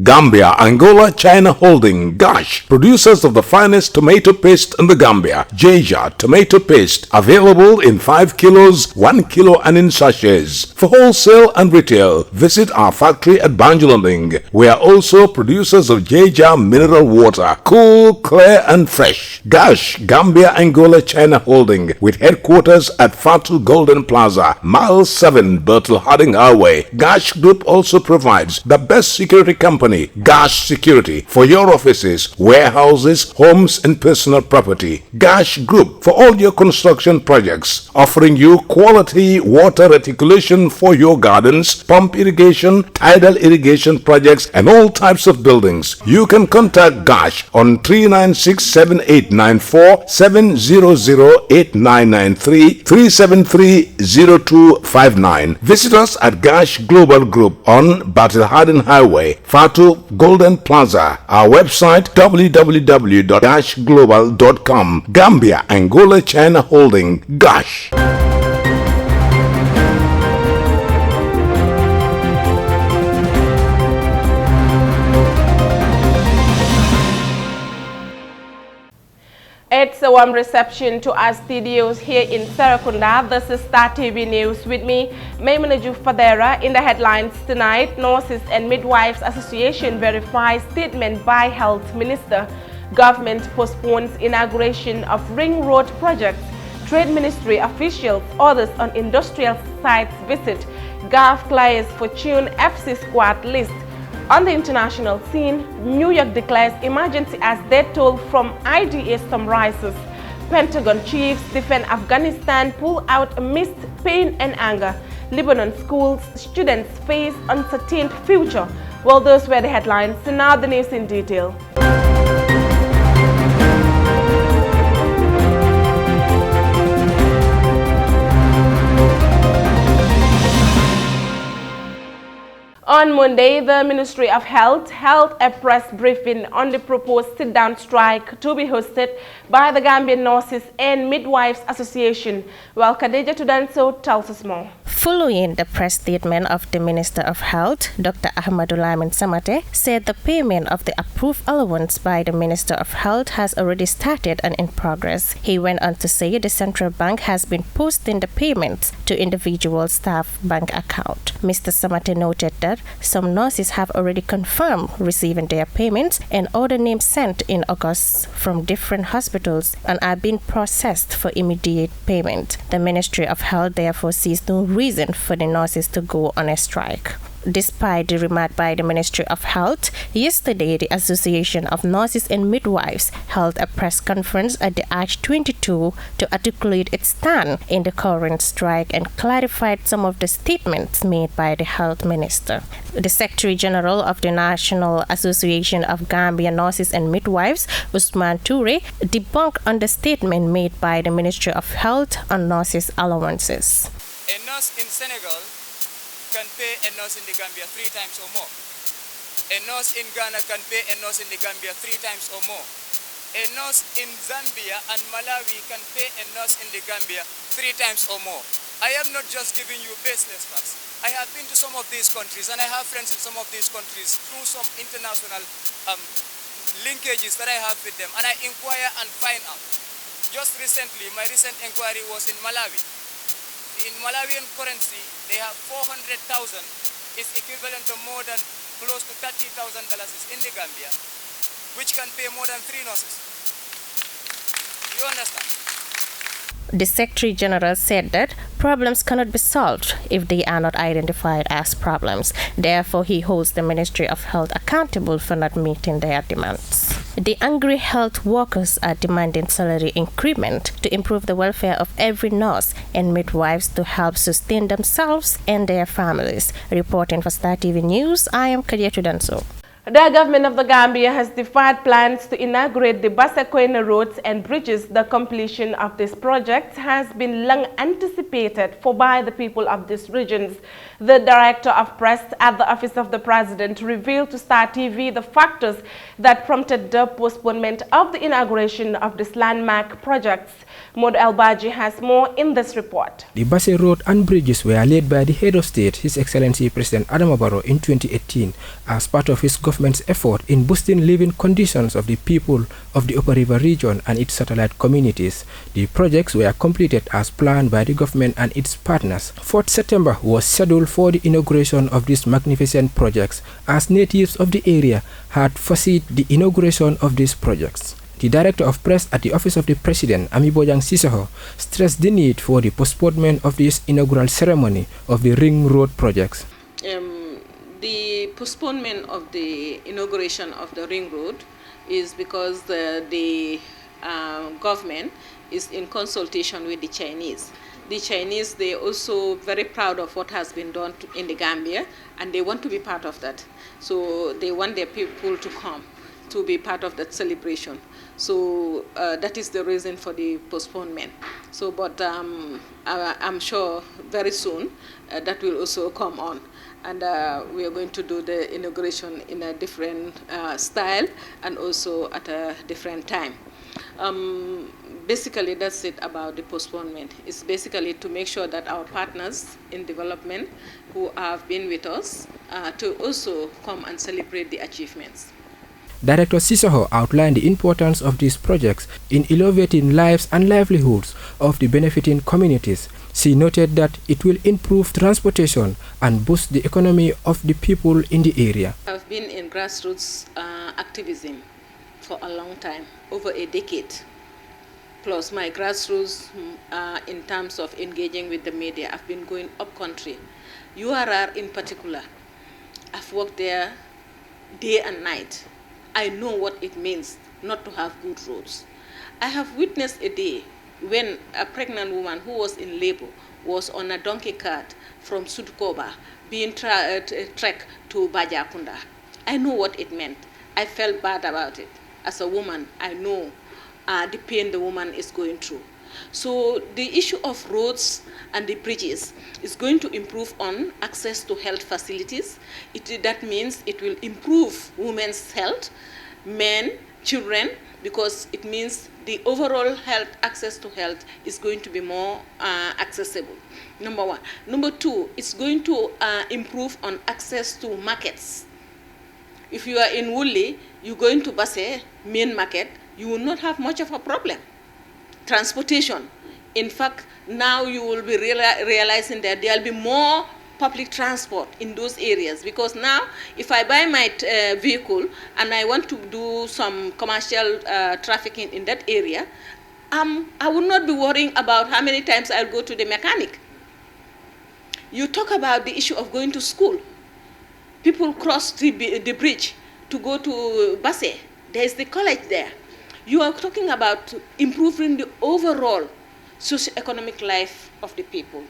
Gambia, Angola, China Holding, Gash, producers of the finest tomato paste in the Gambia. Jaja tomato paste, available in 5 kilos, 1 kilo and in sachets. For wholesale and retail, visit our factory at Banjulunding. We are also producers of Jaja mineral water, cool, clear and fresh. Gash, Gambia, Angola, China Holding, with headquarters at Fatu Golden Plaza, Mile 7, Bertel Harding Highway. Gash Group also provides the best security company, Gash Security, for your offices, warehouses, homes and personal property. Gash Group for all your construction projects, offering you quality water reticulation for your gardens, pump irrigation, tidal irrigation projects and all types of buildings. You can contact Gash on 396-7894, 700-8993, 373-0259. Visit us at Gash Global Group on Battle Harden Highway, Fatu Golden Plaza. Our website www.gashglobal.com. Gambia, Angola, China Holding, Gash. It's a warm reception to our studios here in Serekunda. This is Star TV News with me, Maimuna Fadera. In the headlines tonight, Nurses and Midwives Association verifies statement by Health Minister. Government postpones inauguration of Ring Road project. Trade Ministry officials orders on industrial sites visit. GAF clears Fortune FC squad list. On the international scene, New York declares emergency as death toll from IDA storm rises. Pentagon chiefs defend Afghanistan pull out amidst pain and anger. Lebanon schools students face uncertain future. Well, those were the headlines. So now the news in detail. On Monday, the Ministry of Health held a press briefing on the proposed sit-down strike to be hosted by the Gambian Nurses and Midwives Association, while Khadija Tudanso tells us more. Following the press statement of the Minister of Health, Dr. Ahmadulamin Samate said the payment of the approved allowance by the Minister of Health has already started and in progress. He went on to say the central bank has been posting the payments to individual staff bank account. Mr. Samate noted that some nurses have already confirmed receiving their payments and other names sent in August from different hospitals and are being processed for immediate payment. The Ministry of Health therefore sees no reason for the nurses to go on a strike. Despite the remark by the Ministry of Health, yesterday the Association of Nurses and Midwives held a press conference at the Arch 22 to articulate its stand in the current strike and clarified some of the statements made by the Health Minister. The Secretary General of the National Association of Gambian Nurses and Midwives, Usman Toure, debunked on the statement made by the Ministry of Health on nurses' allowances. A nurse in Senegal can pay a nurse in the Gambia 3 times or more. A nurse in Ghana can pay a nurse in the Gambia 3 times or more. A nurse in Zambia and Malawi can pay a nurse in the Gambia 3 times or more. I am not just giving you baseless facts. I have been to some of these countries and I have friends in some of these countries through some international linkages that I have with them, and I inquire and find out. Just recently, my recent inquiry was in Malawi. In Malawian currency, they have 400,000 is equivalent to more than close to $30,000 in the Gambia, which can pay more than 3 nurses. You understand? The Secretary General said that problems cannot be solved if they are not identified as problems. Therefore, he holds the Ministry of Health accountable for not meeting their demands. The angry health workers are demanding salary increment to improve the welfare of every nurse and midwives to help sustain themselves and their families. Reporting for Star TV News, I am Khadija Tudanso. The government of the Gambia has defied plans to inaugurate the Basakoina roads and bridges. The completion of this project has been long anticipated by the people of these regions. The Director of Press at the Office of the President revealed to Star TV the factors that prompted the postponement of the inauguration of this landmark projects. Mod El-Baji has more in this report. The Basse Road and bridges were laid by the head of state, His Excellency President Adama Barrow, in 2018 as part of his government government's effort in boosting living conditions of the people of the Upper River region and its satellite communities. The projects were completed as planned by the government and its partners. 4th September was scheduled for the inauguration of these magnificent projects, as natives of the area had foreseen the inauguration of these projects. The Director of Press at the Office of the President, Amibojang Sissoho, stressed the need for the postponement of this inaugural ceremony of the Ring Road projects. The postponement of the inauguration of the Ring Road is because the government is in consultation with the Chinese. The Chinese, they're also very proud of what has been done in the Gambia, and they want to be part of that. So they want their people to come to be part of that celebration. So that is the reason for the postponement. So, but I'm sure very soon that will also come on. And we are going to do the inauguration in a different style and also at a different time. Basically, that's it about the postponement. It's basically to make sure that our partners in development who have been with us to also come and celebrate the achievements. Director Sissoho outlined the importance of these projects in elevating lives and livelihoods of the benefiting communities. She noted that it will improve transportation and boost the economy of the people in the area. I've been in grassroots activism for a long time, over a decade. Plus my grassroots in terms of engaging with the media, I've been going up country. URR in particular, I've worked there day and night. I know what it means not to have good roads. I have witnessed a day when a pregnant woman who was in labor was on a donkey cart from Sudkoba being trekked to Bajakunda. I know what it meant. I felt bad about it. As a woman, I know the pain the woman is going through. So the issue of roads and the bridges is going to improve on access to health facilities. That means it will improve women's health, men, children, because it means the overall health, access to health is going to be more accessible, number one. Number two, it's going to improve on access to markets. If you are in Woolley, you're going to Basse, main market, you will not have much of a problem. Transportation. In fact, now you will be realizing that there will be more public transport in those areas, because now if I buy my vehicle and I want to do some commercial trafficking in that area, I will not be worrying about how many times I'll go to the mechanic. You talk about the issue of going to school. People cross the bridge to go to Basse. There is the college there. You are talking about improving the overall socio-economic life of the people.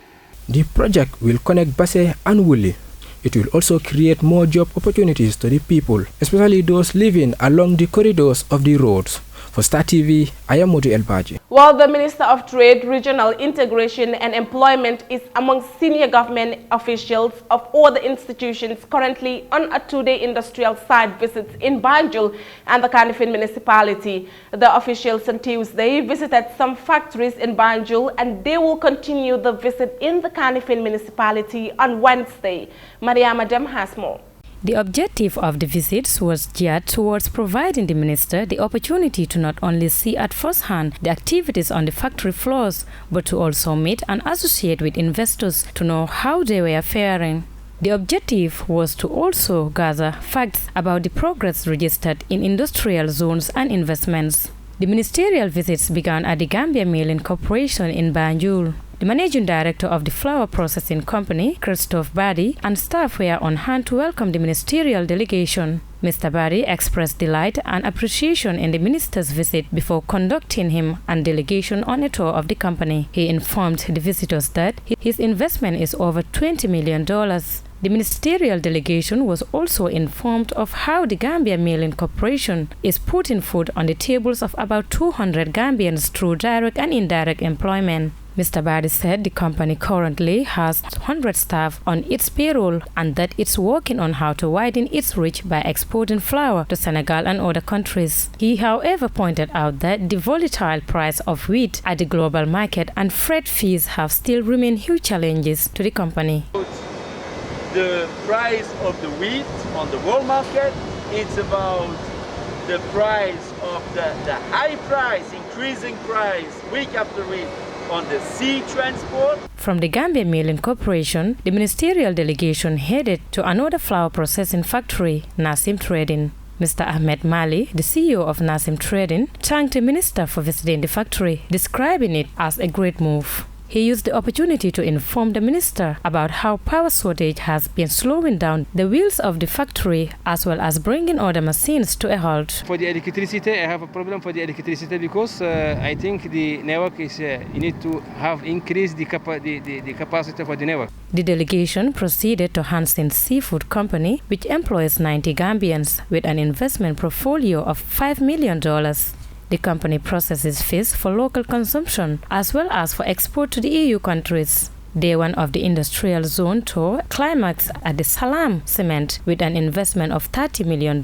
The project will connect Basse and Woolley. It will also create more job opportunities to the people, especially those living along the corridors of the roads. For Star TV, I am Modu Elbaji. While the Minister of Trade, Regional Integration and Employment is among senior government officials of all the institutions currently on a two-day industrial site visit in Banjul and the Kanifing municipality. The officials on Tuesday visited some factories in Banjul, and they will continue the visit in the Kanifing municipality on Wednesday. Mariama Dem has more. The objective of the visits was geared towards providing the minister the opportunity to not only see at first hand the activities on the factory floors, but to also meet and associate with investors to know how they were faring. The objective was to also gather facts about the progress registered in industrial zones and investments. The ministerial visits began at the Gambia Milling Corporation in Banjul. The managing director of the flour processing company, Christophe Badi, and staff were on hand to welcome the ministerial delegation. Mr. Badi expressed delight and appreciation in the minister's visit before conducting him and delegation on a tour of the company. He informed the visitors that his investment is over $20 million. The ministerial delegation was also informed of how the Gambia Milling Corporation is putting food on the tables of about 200 Gambians through direct and indirect employment. Mr. Badi said the company currently has 100 staff on its payroll and that it's working on how to widen its reach by exporting flour to Senegal and other countries. He, however, pointed out that the volatile price of wheat at the global market and freight fees have still remained huge challenges to the company. The price of the wheat on the world market It's about the price of the high price, increasing price week after week on the sea transport. From the Gambia Milling Corporation, the ministerial delegation headed to another flour processing factory, Nasim Trading. Mr. Ahmed Mali, the CEO of Nasim Trading, thanked the minister for visiting the factory, describing it as a great move. He used the opportunity to inform the minister about how power shortage has been slowing down the wheels of the factory as well as bringing other machines to a halt. For the electricity, I have a problem for the electricity because I think the network is, you need to have increased the capacity for the network. The delegation proceeded to Hansen Seafood Company, which employs 90 Gambians with an investment portfolio of $5 million. The company processes fish for local consumption as well as for export to the EU countries. Day one of the industrial zone tour climaxed at the Salam Cement with an investment of $30 million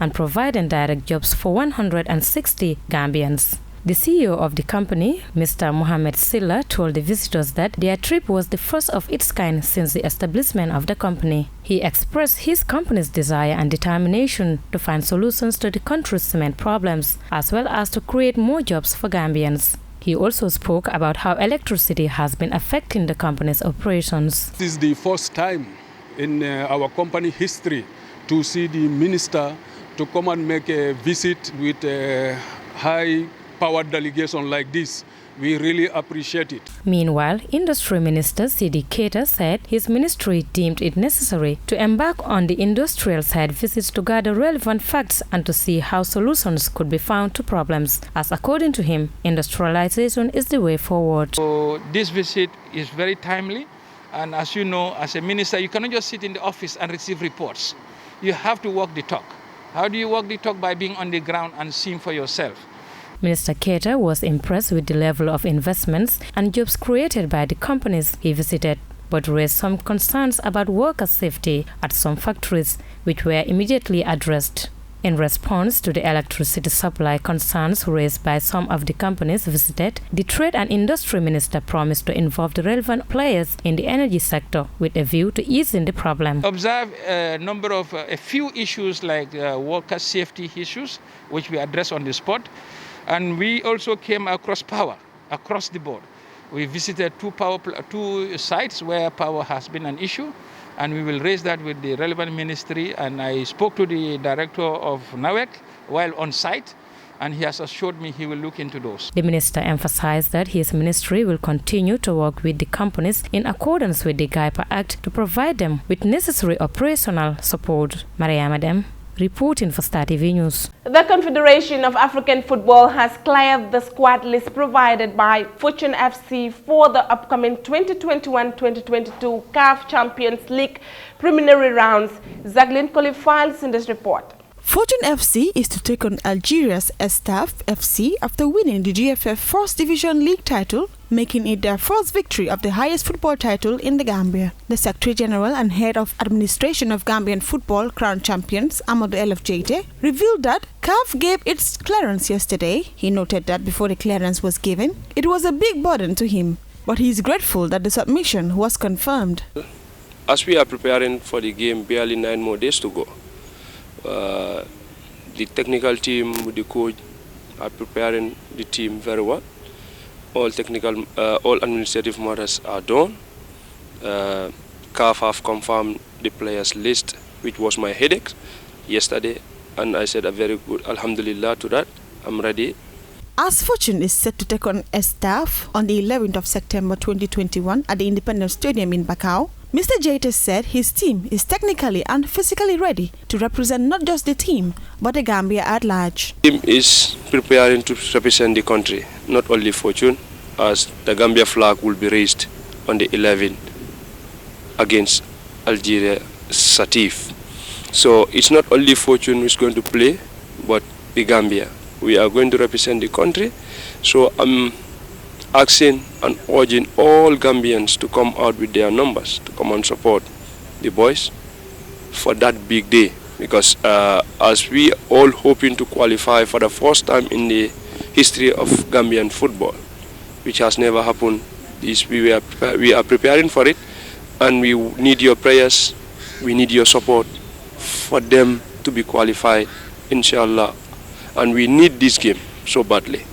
and providing direct jobs for 160 Gambians. The CEO of the company, Mr. Mohamed Silla, told the visitors that their trip was the first of its kind since the establishment of the company. He expressed his company's desire and determination to find solutions to the country's cement problems, as well as to create more jobs for Gambians. He also spoke about how electricity has been affecting the company's operations. This is the first time in our company history to see the minister to come and make a visit with a high power delegation like this. We really appreciate it. Meanwhile, Industry Minister C.D. Keita said his ministry deemed it necessary to embark on the industrial side visits to gather relevant facts and to see how solutions could be found to problems, as according to him, industrialization is the way forward. So this visit is very timely, and as you know, as a minister, you cannot just sit in the office and receive reports. You have to walk the talk. How do you walk the talk? By being on the ground and seeing for yourself. Minister Keita was impressed with the level of investments and jobs created by the companies he visited, but raised some concerns about worker safety at some factories, which were immediately addressed. In response to the electricity supply concerns raised by some of the companies visited, the Trade and Industry Minister promised to involve the relevant players in the energy sector with a view to easing the problem. Observe a few issues like worker safety issues, which we address on the spot. And we also came across power, across the board. We visited two sites where power has been an issue, and we will raise that with the relevant ministry. And I spoke to the director of NAWEC while on site, and he has assured me he will look into those. The minister emphasized that his ministry will continue to work with the companies in accordance with the GAIPA Act to provide them with necessary operational support. Maria Madem, reporting for Star TV News. The Confederation of African Football has cleared the squad list provided by Fortune FC for the upcoming 2021-2022 CAF Champions League preliminary rounds. Zaglin qualifies in this report. Fortune FC is to take on Algeria's Estaf FC after winning the GFF First Division League title, making it their first victory of the highest football title in the Gambia. The Secretary General and Head of Administration of Gambian Football Crown Champions, Amadou Elef Jaite, revealed that CAF gave its clearance yesterday. He noted that before the clearance was given, it was a big burden to him, but he is grateful that the submission was confirmed. As we are preparing for the game, barely 9 more days to go. The technical team with the coach are preparing the team very well. All administrative matters are done. CAF have confirmed the players list, which was my headache yesterday, and I said a very good alhamdulillah to that. I'm ready. As Fortune is set to take on Estaf on the 11th of September 2021 at the Independence Stadium in Bakau, Mr. Jaite said his team is technically and physically ready to represent not just the team, but the Gambia at large. The team is preparing to represent the country, not only Fortune, as the Gambia flag will be raised on the 11th against Algeria Satif. So it's not only Fortune who is going to play, but the Gambia. We are going to represent the country. So I'm asking and urging all Gambians to come out with their numbers, to come and support the boys for that big day. Because as we all hoping to qualify for the first time in the history of Gambian football, which has never happened, we are preparing for it, and we need your prayers, we need your support for them to be qualified, inshallah. And we need this game so badly.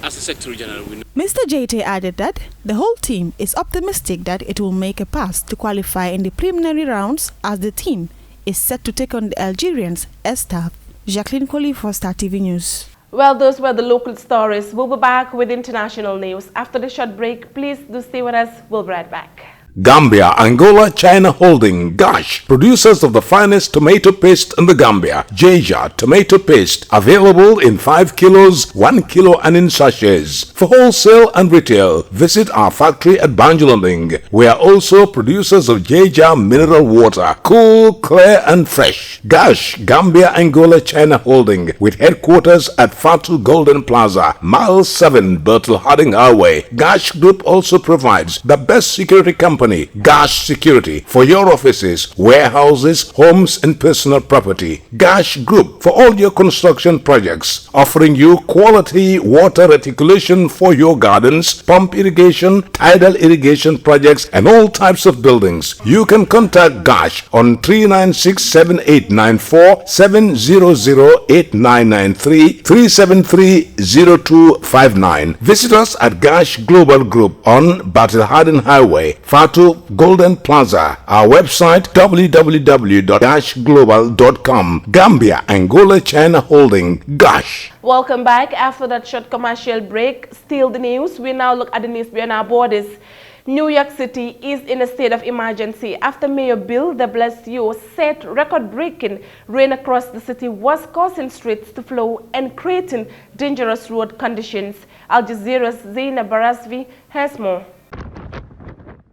As a Secretary General, we know. Mr. JT added that the whole team is optimistic that it will make a pass to qualify in the preliminary rounds, as the team is set to take on the Algerians as staff. Jacqueline Coley for Star TV News. Well, those were the local stories. We'll be back with international news. After the short break, please do stay with us. We'll be right back. Gambia, Angola, China Holding, Gosh, producers of the finest tomato paste in the Gambia. Jaja tomato paste, available in 5 kilos, 1 kilo and in sachets. For wholesale and retail, visit our factory at Banjulanding. We are also producers of Jaja mineral water, cool, clear and fresh. Gosh, Gambia, Angola, China Holding, with headquarters at Fatu Golden Plaza, Mile 7, Bertel Harding Highway. Gosh Group also provides the best security company, Gosh Security, for your offices, warehouses, homes and personal property. Gosh Group for all your construction projects, offering you quality water reticulation for your gardens, pump irrigation, tidal irrigation projects and all types of buildings. You can contact Gosh on 396-7894, 700-8993, 373-0259. Visit us at Gosh Global Group on Battle Harden Highway, Fatu Golden Plaza. Our website www.goshglobal.com. Gambia, Angola, China Holding, Gosh. Welcome back. After that short commercial break, still the news. We now look at the news beyond our borders. New York City is in a state of emergency after Mayor Bill de Blasio said record-breaking rain across the city was causing streets to flow and creating dangerous road conditions. Al Jazeera's Zainab Barazvi has more.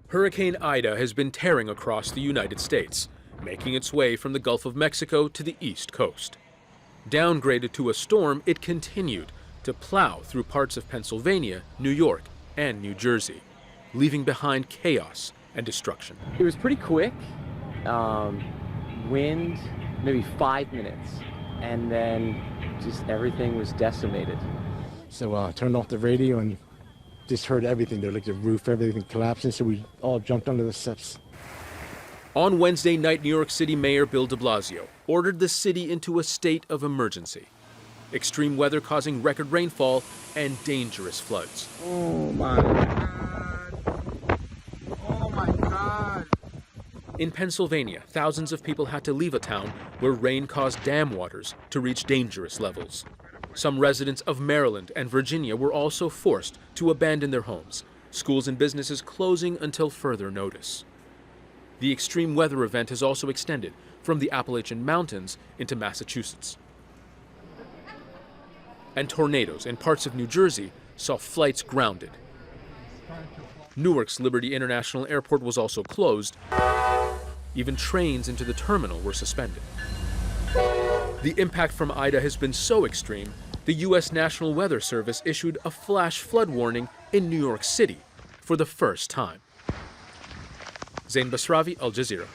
Hurricane Ida has been tearing across the United States, making its way from the Gulf of Mexico to the East Coast. Downgraded to a storm, it continued to plow through parts of Pennsylvania, New York, and New Jersey, leaving behind chaos and destruction. It was pretty quick. Wind, maybe 5 minutes, and then just everything was decimated. So I turned off the radio and just heard everything there, like the roof, everything collapsing, so we all jumped under the steps. On Wednesday night, New York City Mayor Bill de Blasio ordered the city into a state of emergency. Extreme weather causing record rainfall and dangerous floods. Oh my God. Oh my God. In Pennsylvania, thousands of people had to leave a town where rain caused dam waters to reach dangerous levels. Some residents of Maryland and Virginia were also forced to abandon their homes, schools and businesses closing until further notice. The extreme weather event has also extended from the Appalachian Mountains into Massachusetts. And tornadoes in parts of New Jersey saw flights grounded. Newark's Liberty International Airport was also closed. Even trains into the terminal were suspended. The impact from Ida has been so extreme, the U.S. National Weather Service issued a flash flood warning in New York City for the first time. Zain Basravi, Al Jazeera.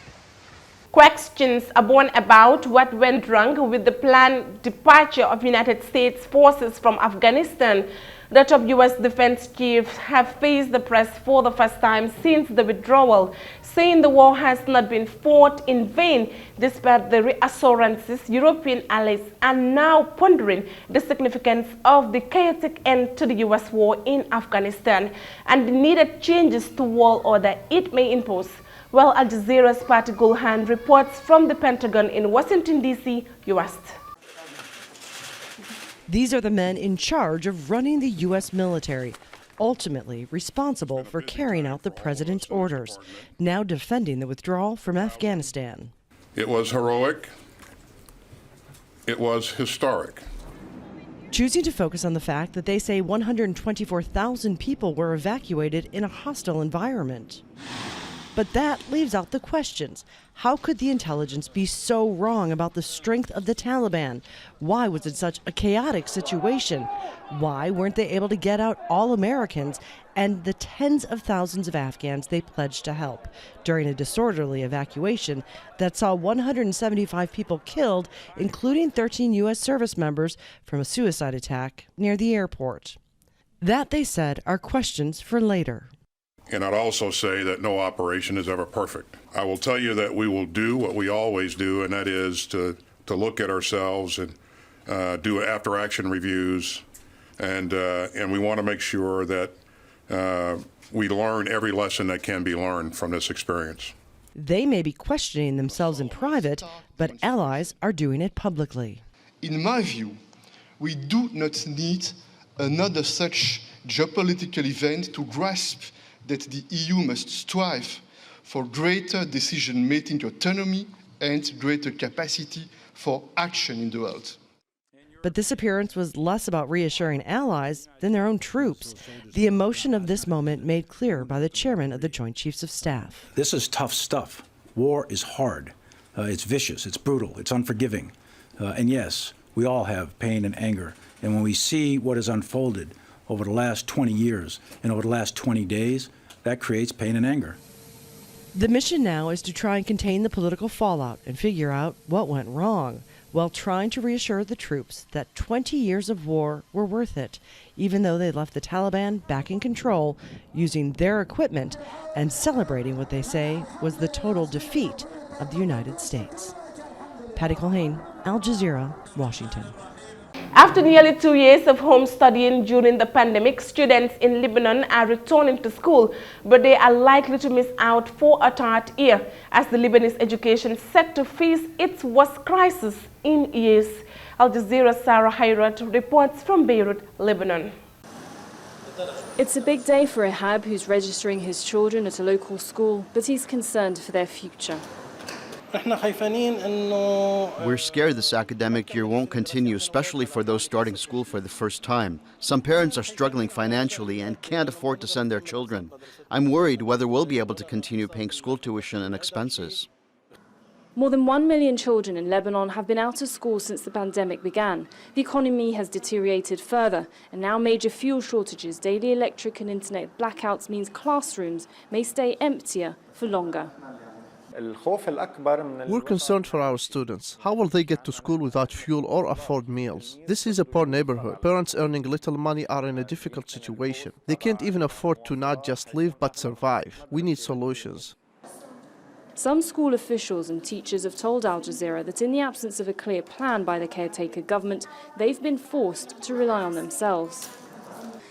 Questions are born about what went wrong with the planned departure of United States forces from Afghanistan. The top U.S. defense chiefs have faced the press for the first time since the withdrawal, saying the war has not been fought in vain, despite the reassurances European allies are now pondering the significance of the chaotic end to the U.S. war in Afghanistan and the needed changes to world order it may impose. Well, Al Jazeera's Patty Gulhan reports from the Pentagon in Washington, D.C., U.S. These are the men in charge of running the U.S. military, ultimately responsible for carrying out the president's orders, now defending the withdrawal from Afghanistan. It was heroic. It was historic. Choosing to focus on the fact that they say 124,000 people were evacuated in a hostile environment. But that leaves out the questions. How could the intelligence be so wrong about the strength of the Taliban? Why was it such a chaotic situation? Why weren't they able to get out all Americans and the tens of thousands of Afghans they pledged to help during a disorderly evacuation that saw 175 people killed, including 13 U.S. service members, from a suicide attack near the airport? That, they said, are questions for later. And I'd also say that no operation is ever perfect. I will tell you that we will do what we always do, and that is to look at ourselves and do after-action reviews, and we want to make sure that we learn every lesson that can be learned from this experience. They may be questioning themselves in private, but allies are doing it publicly. In my view, we do not need another such geopolitical event to grasp that the EU must strive for greater decision-making autonomy and greater capacity for action in the world. But this appearance was less about reassuring allies than their own troops. The emotion of this moment made clear by the chairman of the Joint Chiefs of Staff. This is tough stuff. War is hard. It's vicious, it's brutal, it's unforgiving. And yes, we all have pain and anger. And when we see what has unfolded over the last 20 years and over the last 20 days, that creates pain and anger. The mission now is to try and contain the political fallout and figure out what went wrong, while trying to reassure the troops that 20 years of war were worth it, even though they left the Taliban back in control, using their equipment and celebrating what they say was the total defeat of the United States. Patty Culhane, Al Jazeera, Washington. After nearly 2 years of home studying during the pandemic, students in Lebanon are returning to school, but they are likely to miss out for a third year as the Lebanese education is set to face its worst crisis in years. Al Jazeera's Sarah Hayrat reports from Beirut, Lebanon. It's a big day for Ihab, who's registering his children at a local school, but he's concerned for their future. We're scared this academic year won't continue, especially for those starting school for the first time. Some parents are struggling financially and can't afford to send their children. I'm worried whether we'll be able to continue paying school tuition and expenses. More than 1 million children in Lebanon have been out of school since the pandemic began. The economy has deteriorated further, and now major fuel shortages, daily electric and internet blackouts means classrooms may stay emptier for longer. We're concerned for our students. How will they get to school without fuel or afford meals? This is a poor neighborhood. Parents earning little money are in a difficult situation. They can't even afford to not just live but survive. We need solutions. Some school officials and teachers have told Al Jazeera that in the absence of a clear plan by the caretaker government, they've been forced to rely on themselves.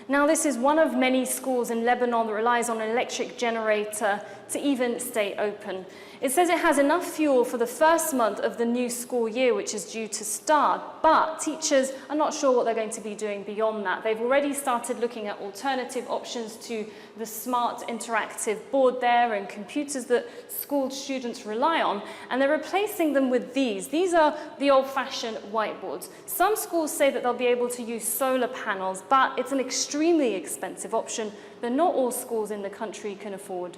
Now, this is one of many schools in Lebanon that relies on an electric generator to even stay open. It says it has enough fuel for the first month of the new school year, which is due to start, but teachers are not sure what they're going to be doing beyond that. They've already started looking at alternative options to the smart interactive board there and computers that school students rely on, and they're replacing them with these. These are the old-fashioned whiteboards. Some schools say that they'll be able to use solar panels, but it's an extremely expensive option that not all schools in the country can afford.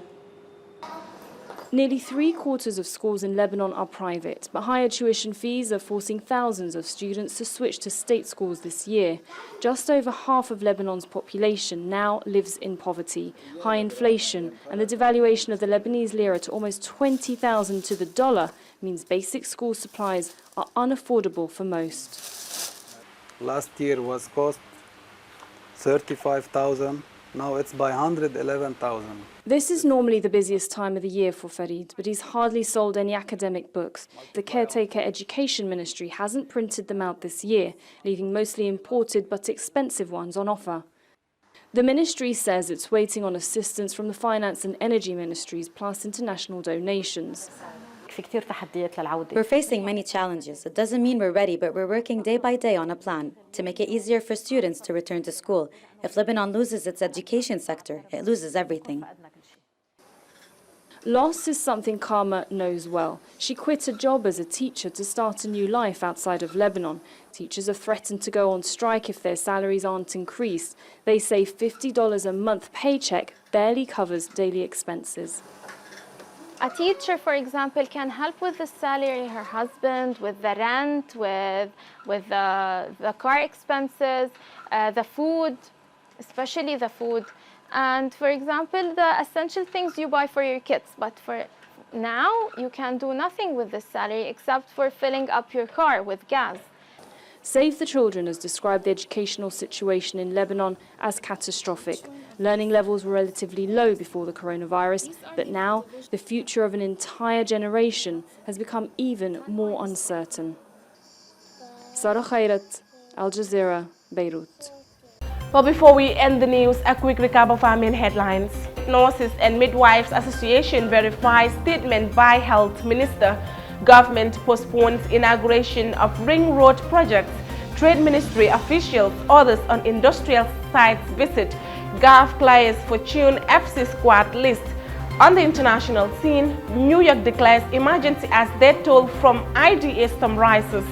Nearly 3/4 of schools in Lebanon are private, but higher tuition fees are forcing thousands of students to switch to state schools this year. Just over half of Lebanon's population now lives in poverty. High inflation and the devaluation of the Lebanese lira to almost 20,000 to the dollar means basic school supplies are unaffordable for most. Last year was cost 35,000. Now it's by 111,000. This is normally the busiest time of the year for Farid, but he's hardly sold any academic books. The caretaker education ministry hasn't printed them out this year, leaving mostly imported but expensive ones on offer. The ministry says it's waiting on assistance from the finance and energy ministries plus international donations. We're facing many challenges. It doesn't mean we're ready, but we're working day by day on a plan to make it easier for students to return to school. If Lebanon loses its education sector, it loses everything. Loss is something Karma knows well. She quit a job as a teacher to start a new life outside of Lebanon. Teachers have threatened to go on strike if their salaries aren't increased. They say $50 a month paycheck barely covers daily expenses. A teacher, for example, can help with the salary, her husband, with the rent, with the car expenses, the food, especially the food. And for example, the essential things you buy for your kids. But for now, you can do nothing with this salary except for filling up your car with gas. Save the Children has described the educational situation in Lebanon as catastrophic. Learning levels were relatively low before the coronavirus, but now the future of an entire generation has become even more uncertain. Sarah Khairat, Al Jazeera, Beirut. Well, before we end the news, a quick recap of our main headlines. Nurses and Midwives Association verifies statement by Health Minister. Government postpones inauguration of Ring Road project. Trade Ministry officials orders on industrial sites visit. GAF clears Fortune FC squad list. On the international scene, New York declares emergency as death toll from IDA storm rises.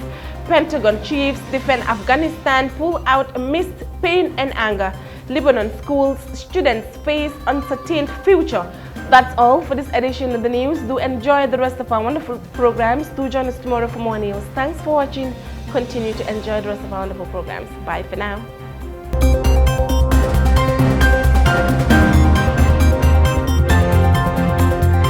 Pentagon chiefs defend Afghanistan pull out amidst pain and anger. Lebanon schools students face uncertain future. That's all for this edition of the news. Do enjoy the rest of our wonderful programs. Do join us tomorrow for more news. Thanks for watching. Continue to enjoy the rest of our wonderful programs. Bye for now.